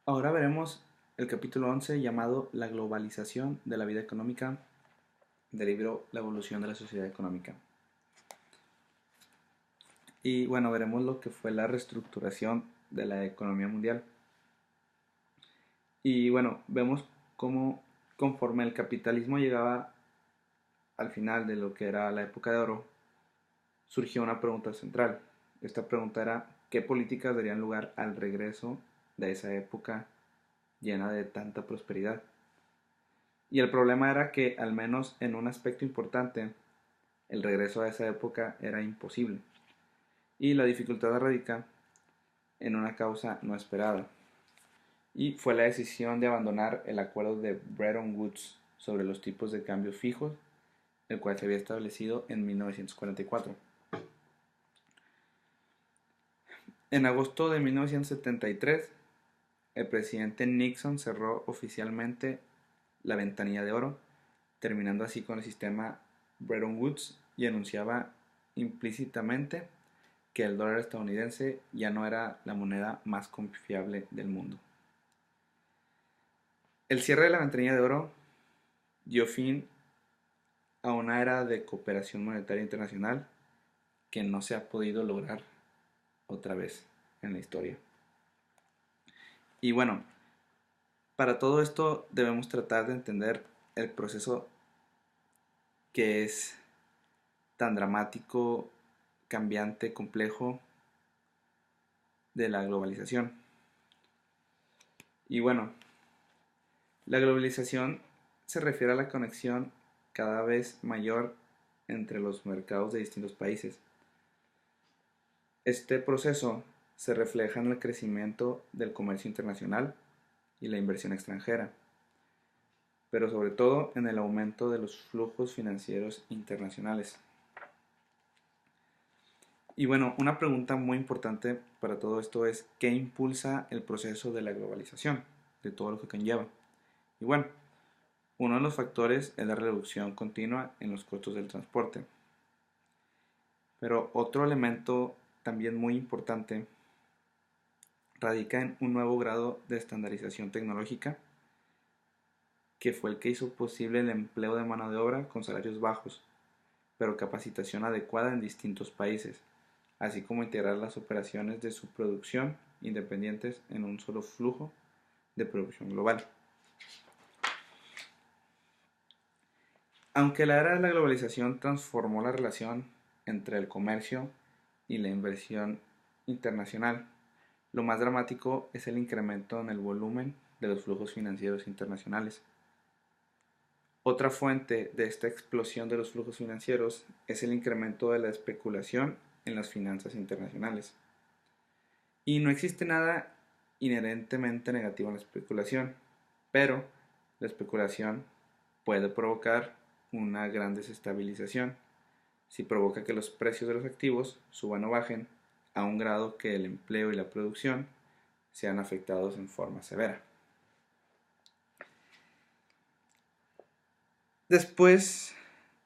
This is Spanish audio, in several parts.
Ahora veremos el capítulo 11 llamado La globalización de la vida económica del libro La evolución de la sociedad económica. Y bueno, veremos lo que fue la reestructuración de la economía mundial. Y bueno, vemos cómo conforme el capitalismo llegaba al final de lo que era la época de oro, surgió una pregunta central. Esta pregunta era, ¿qué políticas darían lugar al regreso de esa época llena de tanta prosperidad? Y el problema era que, al menos en un aspecto importante, el regreso a esa época era imposible. Y la dificultad radica en una causa no esperada. Y fue la decisión de abandonar el acuerdo de Bretton Woods sobre los tipos de cambio fijos, el cual se había establecido en 1944. En agosto de 1973, el presidente Nixon cerró oficialmente la ventanilla de oro, terminando así con el sistema Bretton Woods, y anunciaba implícitamente que el dólar estadounidense ya no era la moneda más confiable del mundo. El cierre de la ventanilla de oro dio fin a una era de cooperación monetaria internacional que no se ha podido lograr otra vez en la historia. Y bueno, para todo esto debemos tratar de entender el proceso que es tan dramático, cambiante, complejo de la globalización. Y bueno, la globalización se refiere a la conexión cada vez mayor entre los mercados de distintos países. Este proceso se refleja en el crecimiento del comercio internacional y la inversión extranjera, pero sobre todo en el aumento de los flujos financieros internacionales. Y bueno, una pregunta muy importante para todo esto es, ¿qué impulsa el proceso de la globalización? De todo lo que conlleva. Y bueno, uno de los factores es la reducción continua en los costos del transporte. Pero otro elemento también muy importante radica en un nuevo grado de estandarización tecnológica, que fue el que hizo posible el empleo de mano de obra con salarios bajos, pero capacitación adecuada en distintos países, así como integrar las operaciones de su producción independientes en un solo flujo de producción global. Aunque la era de la globalización transformó la relación entre el comercio y la inversión internacional, lo más dramático es el incremento en el volumen de los flujos financieros internacionales. Otra fuente de esta explosión de los flujos financieros es el incremento de la especulación en las finanzas internacionales. Y no existe nada inherentemente negativo en la especulación, pero la especulación puede provocar una gran desestabilización si provoca que los precios de los activos suban o bajen a un grado que el empleo y la producción sean afectados en forma severa. Después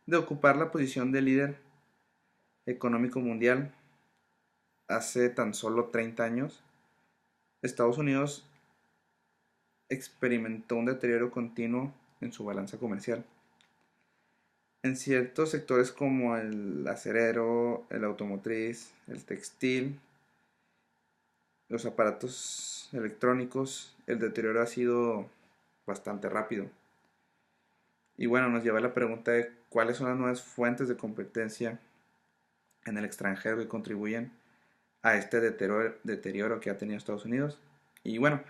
de ocupar la posición de líder económico mundial hace tan solo 30 años, Estados Unidos experimentó un deterioro continuo en su balanza comercial. En ciertos sectores como el acerero, el automotriz, el textil, los aparatos electrónicos, el deterioro ha sido bastante rápido. Y bueno, nos lleva a la pregunta de cuáles son las nuevas fuentes de competencia en el extranjero que contribuyen a este deterioro que ha tenido Estados Unidos. Y bueno,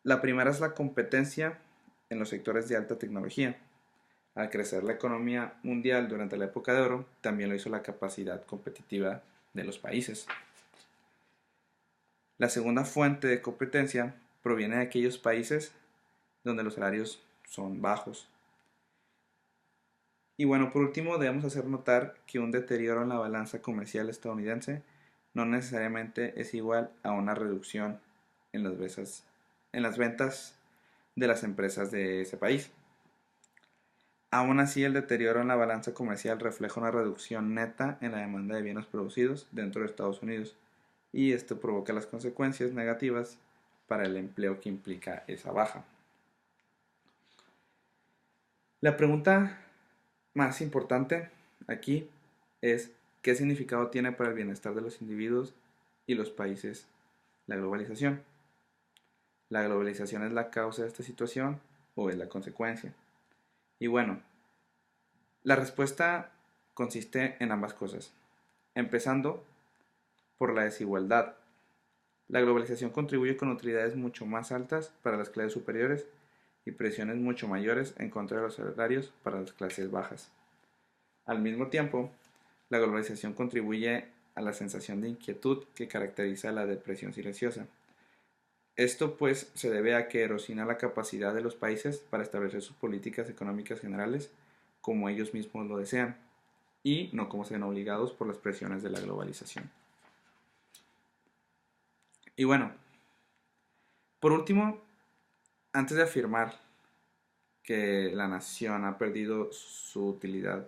la primera es la competencia en los sectores de alta tecnología. Al crecer la economía mundial durante la época de oro, también lo hizo la capacidad competitiva de los países. La segunda fuente de competencia proviene de aquellos países donde los salarios son bajos. Y bueno, por último debemos hacer notar que un deterioro en la balanza comercial estadounidense no necesariamente es igual a una reducción en las ventas de las empresas de ese país. Aún así, el deterioro en la balanza comercial refleja una reducción neta en la demanda de bienes producidos dentro de Estados Unidos, y esto provoca las consecuencias negativas para el empleo que implica esa baja. La pregunta más importante aquí es ¿qué significado tiene para el bienestar de los individuos y los países la globalización? ¿La globalización es la causa de esta situación o es la consecuencia? Y bueno, la respuesta consiste en ambas cosas, empezando por la desigualdad. La globalización contribuye con utilidades mucho más altas para las clases superiores y presiones mucho mayores en contra de los salarios para las clases bajas. Al mismo tiempo, la globalización contribuye a la sensación de inquietud que caracteriza la depresión silenciosa. Esto pues se debe a que erosiona la capacidad de los países para establecer sus políticas económicas generales como ellos mismos lo desean y no como sean obligados por las presiones de la globalización. Y bueno, por último, antes de afirmar que la nación ha perdido su utilidad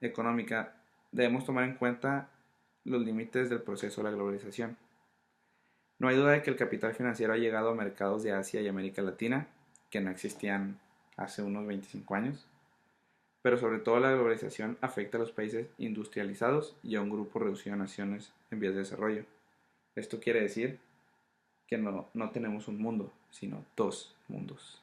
económica, debemos tomar en cuenta los límites del proceso de la globalización. No hay duda de que el capital financiero ha llegado a mercados de Asia y América Latina que no existían hace unos 25 años, pero sobre todo la globalización afecta a los países industrializados y a un grupo reducido de naciones en vías de desarrollo. Esto quiere decir que no tenemos un mundo, sino dos mundos.